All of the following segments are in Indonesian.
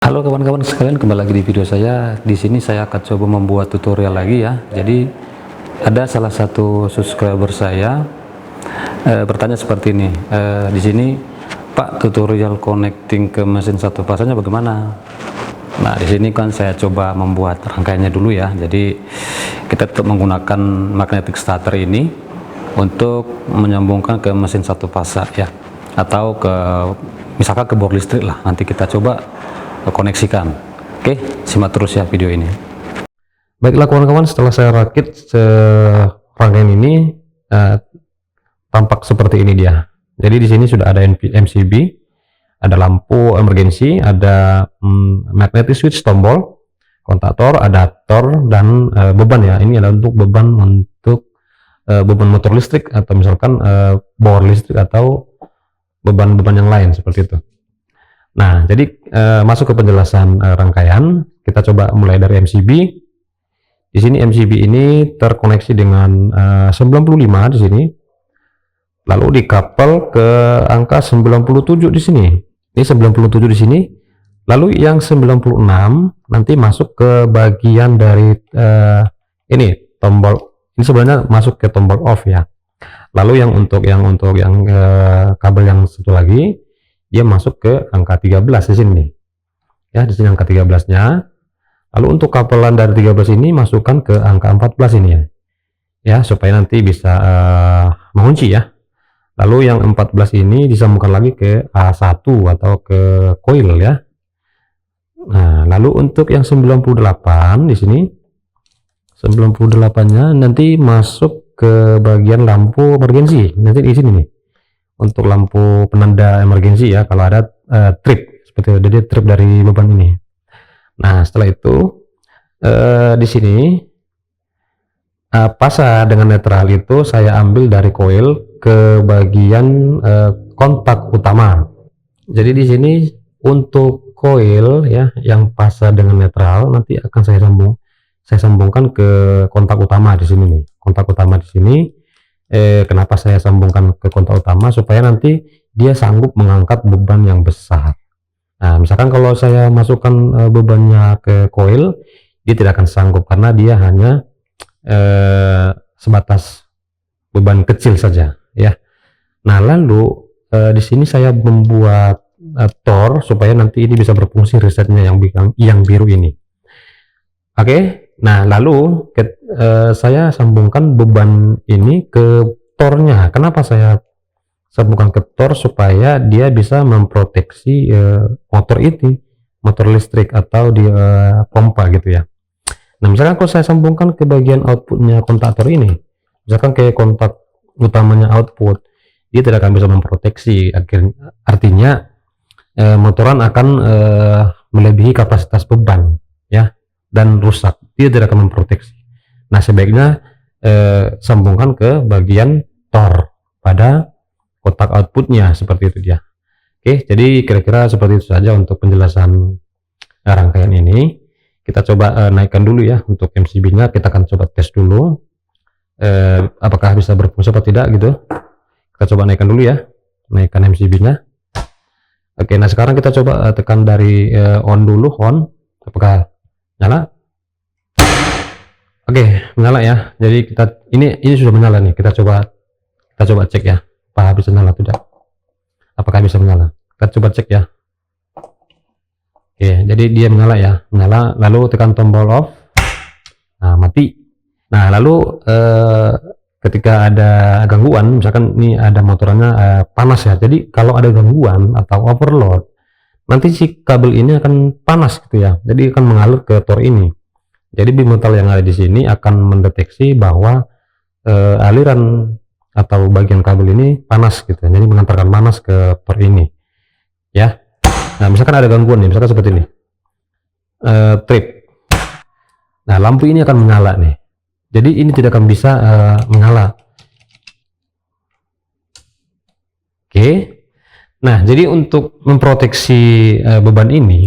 Halo kawan-kawan sekalian, kembali lagi di video saya. Di sini saya akan coba membuat tutorial lagi ya. Jadi ada salah satu subscriber saya bertanya seperti ini. Di sini, Pak, tutorial connecting ke mesin satu fasanya bagaimana? Nah, di sini kan saya coba membuat rangkaiannya dulu ya. Jadi kita tetap menggunakan magnetic starter ini untuk menyambungkan ke mesin satu fasa ya, atau ke misalkan ke bor listrik lah. Nanti kita coba koneksikan. Oke, simak terus ya video ini. Baiklah kawan-kawan, setelah saya rakit rangkaian ini, tampak seperti ini dia. Jadi di sini sudah ada MCB, ada lampu emergency, ada magnetic switch, tombol, kontaktor, adaptor, dan beban ya. Ini adalah untuk beban beban motor listrik, atau misalkan bor listrik, atau beban-beban yang lain seperti itu. Nah, jadi masuk ke penjelasan rangkaian. Kita coba mulai dari MCB. Di sini MCB ini terkoneksi dengan 95 di sini. Lalu dikapel ke angka 97 di sini. Ini 97 di sini. Lalu yang 96 nanti masuk ke bagian dari ini tombol. Ini sebenarnya masuk ke tombol off ya. Lalu yang untuk kabel yang satu lagi, dia masuk ke angka 13 di sini ya. Di sini angka 13-nya. Lalu untuk kapelan dari 13 ini masukkan ke angka 14 ini ya, supaya nanti bisa mengunci ya. Lalu yang 14 ini disambungkan lagi ke A1 atau ke coil ya. Nah, lalu untuk yang 98 di sini, 98-nya nanti masuk ke bagian lampu emergency. Nanti di sini nih, untuk lampu penanda emergensi ya, kalau ada trip seperti itu. Jadi trip dari beban ini. Nah, setelah itu di sini pasa dengan netral itu saya ambil dari coil ke bagian kontak utama. Jadi di sini untuk coil ya yang pasa dengan netral nanti akan saya sambungkan ke kontak utama di sini nih. Kontak utama di sini. Kenapa saya sambungkan ke kontak utama? Supaya nanti dia sanggup mengangkat beban yang besar. Nah, misalkan kalau saya masukkan bebannya ke coil, dia tidak akan sanggup karena dia hanya sebatas beban kecil saja ya. Nah, lalu di sini saya membuat tor supaya nanti ini bisa berfungsi resetnya yang biru ini. Oke. Nah, lalu saya sambungkan beban ini ke tornya. Kenapa saya sambungkan ke tor? Supaya dia bisa memproteksi motor ini, motor listrik atau di pompa gitu ya. Nah, misalkan kalau saya sambungkan ke bagian outputnya kontaktor ini, misalkan ke kontak utamanya output, dia tidak akan bisa memproteksi. Artinya motoran akan melebihi kapasitas beban ya, dan rusak. Dia tidak akan memproteksi. Nah, sebaiknya sambungkan ke bagian tor pada kotak outputnya seperti itu dia. Oke, jadi kira-kira seperti itu saja untuk penjelasan rangkaian ini. Kita coba naikkan dulu ya untuk MCB-nya. Kita akan coba tes dulu apakah bisa berfungsi atau tidak gitu. Kita coba naikkan dulu ya, naikkan MCB-nya. Oke, nah sekarang kita coba tekan dari on dulu, on. Apakah nyala? Oke, menyala ya. Jadi ini sudah menyala nih. Kita coba cek ya. Apakah bisa menyala atau tidak? Apakah bisa menyala? Kita coba cek ya. Oke, jadi dia menyala ya. Menyala, lalu tekan tombol off. Nah, mati. Nah, lalu ketika ada gangguan, misalkan ini ada motornya panas ya. Jadi kalau ada gangguan atau overload, nanti si kabel ini akan panas gitu ya. Jadi akan mengalir ke tor ini. Jadi bimetal yang ada di sini akan mendeteksi bahwa aliran atau bagian kabel ini panas gitu. Jadi mengantarkan panas ke tor ini, ya. Nah, misalkan ada gangguan nih, misalkan seperti ini, trip. Nah, lampu ini akan menyala nih. Jadi ini tidak akan bisa menyala. Oke. Nah, jadi untuk memproteksi beban ini,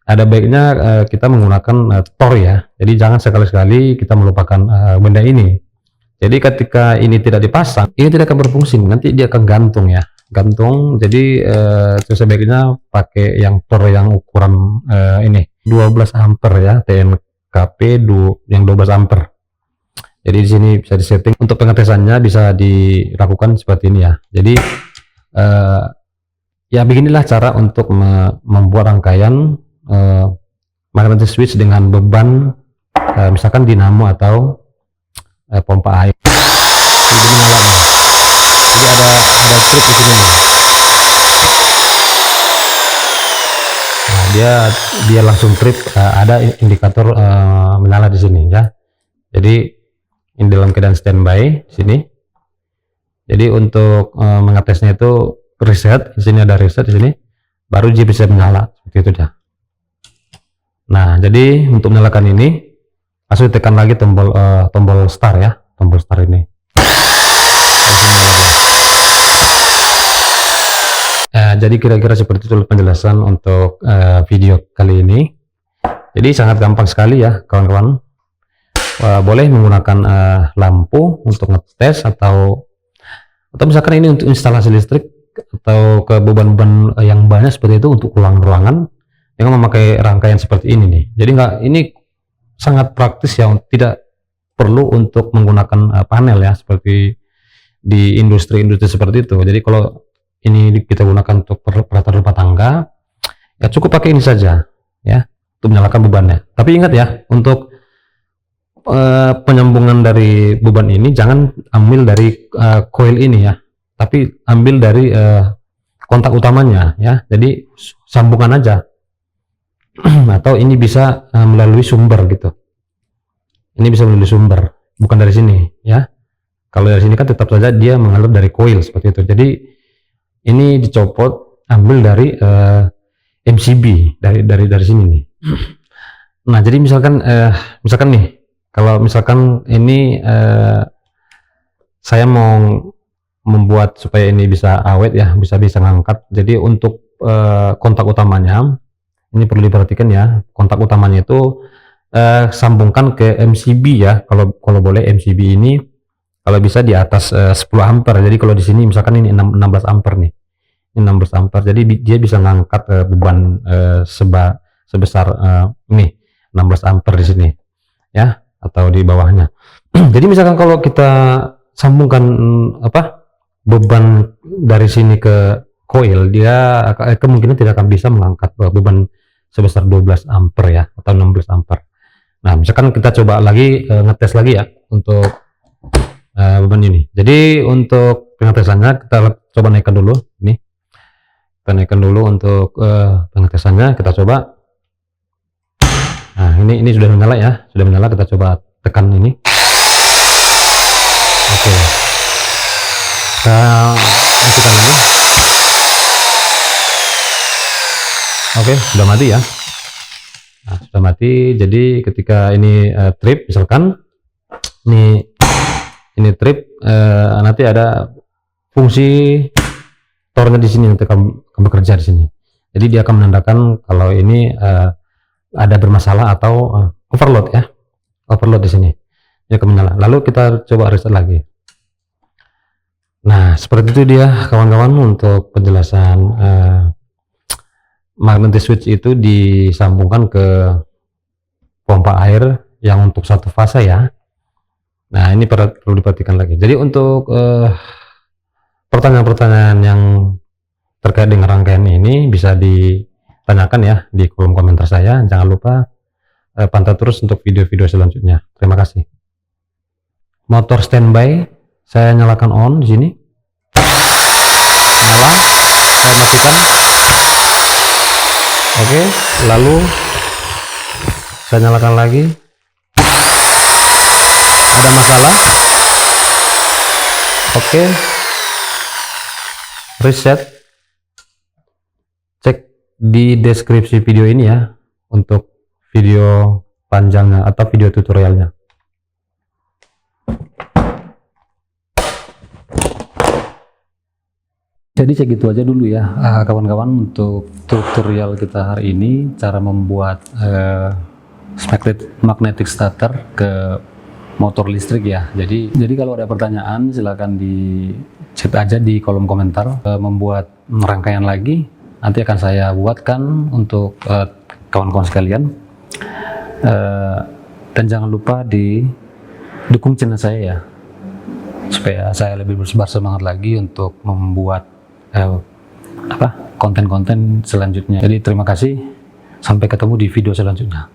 ada baiknya kita menggunakan tor ya. Jadi jangan sekali-sekali kita melupakan benda ini. Jadi ketika ini tidak dipasang, ini tidak akan berfungsi. Nanti dia akan gantung ya. gantung. Jadi sebaiknya pakai yang yang ukuran ini 12 ampere ya, TNKP yang 12 ampere. Jadi di sini bisa disetting. Untuk pengetesannya bisa dilakukan seperti ini ya. Jadi ya beginilah cara untuk membuat rangkaian magnetic switch dengan beban misalkan dinamo atau pompa air. Jadi menyalanya. Jadi ada strip di sini. Nah, dia langsung trip, ada indikator menyala di sini ya. Jadi ini dalam keadaan standby di sini. Jadi untuk mengetesnya itu reset, di sini ada reset di sini, baru dia bisa menyala seperti itu ya. Nah, jadi untuk menyalakan ini langsung tekan lagi tombol start ya, tombol start ini. Jadi kira-kira seperti itu penjelasan untuk video kali ini. Jadi sangat gampang sekali ya kawan-kawan. Boleh menggunakan lampu untuk ngetes atau misalkan ini untuk instalasi listrik atau ke beban-beban yang banyak seperti itu untuk ruangan-ruangan yang memakai rangkaian seperti ini nih. Jadi ini sangat praktis ya, tidak perlu untuk menggunakan panel ya seperti di industri-industri seperti itu. Jadi kalau ini kita gunakan untuk peralatan rumah tangga ya cukup pakai ini saja ya untuk menyalakan bebannya. Tapi ingat ya, untuk penyambungan dari beban ini jangan ambil dari coil ini ya, tapi ambil dari kontak utamanya ya. Jadi sambungan aja atau ini bisa melalui sumber gitu. Ini bisa melalui sumber, bukan dari sini ya. Kalau dari sini kan tetap saja dia mengalir dari coil seperti itu. Jadi ini dicopot, ambil dari MCB dari sini nih. Nah, jadi misalkan nih, kalau misalkan ini saya mau membuat supaya ini bisa awet ya, bisa ngangkat. Jadi untuk kontak utamanya ini perlu diperhatikan ya, kontak utamanya itu sambungkan ke MCB ya. Kalau boleh MCB ini kalau bisa di atas 10 ampere. Jadi kalau di sini misalkan ini 16 ampere nih, ini 16 ampere, jadi dia bisa ngangkat beban sebesar ini 16 ampere di sini ya, atau di bawahnya. Jadi misalkan kalau kita sambungkan beban dari sini ke coil, dia kemungkinan tidak akan bisa mengangkat beban sebesar 12 ampere ya, atau 16 ampere. Nah, misalkan kita coba lagi ngetes lagi ya untuk beban ini. Jadi untuk pengetesannya kita coba naikkan dulu ini. Kita naikkan dulu untuk pengetesannya, kita coba. Nah, ini sudah menyala ya, sudah menyala. Kita coba tekan ini. Oke. Kita tekan lagi. Oke, sudah mati ya. Nah, sudah mati. Jadi ketika ini trip, misalkan ini trip, nanti ada fungsi tornya di sini, nanti akan bekerja di sini. Jadi dia akan menandakan kalau ini ada bermasalah atau overload ya, overload di sini. Dia akan menyala. Lalu kita coba reset lagi. Nah, seperti itu dia kawan-kawan untuk penjelasan magnetic switch itu disambungkan ke pompa air yang untuk satu fase ya. Nah, ini perlu diperhatikan lagi. Jadi untuk pertanyaan-pertanyaan yang terkait dengan rangkaian ini bisa ditanyakan ya di kolom komentar saya. Jangan lupa pantau terus untuk video-video selanjutnya. Terima kasih. Motor standby saya nyalakan on di sini. Nyala, saya matikan. Oke, lalu saya nyalakan lagi. Ada masalah. Oke, reset. Cek di deskripsi video ini ya untuk video panjangnya atau video tutorialnya. Jadi segitu aja dulu ya kawan-kawan untuk tutorial kita hari ini, cara membuat magnetic starter ke motor listrik ya. Jadi kalau ada pertanyaan silahkan di chat aja di kolom komentar. Membuat rangkaian lagi nanti akan saya buatkan untuk kawan-kawan sekalian. Dan jangan lupa dukung channel saya ya, supaya saya lebih bersemangat lagi untuk membuat konten-konten selanjutnya. Jadi terima kasih, sampai ketemu di video selanjutnya.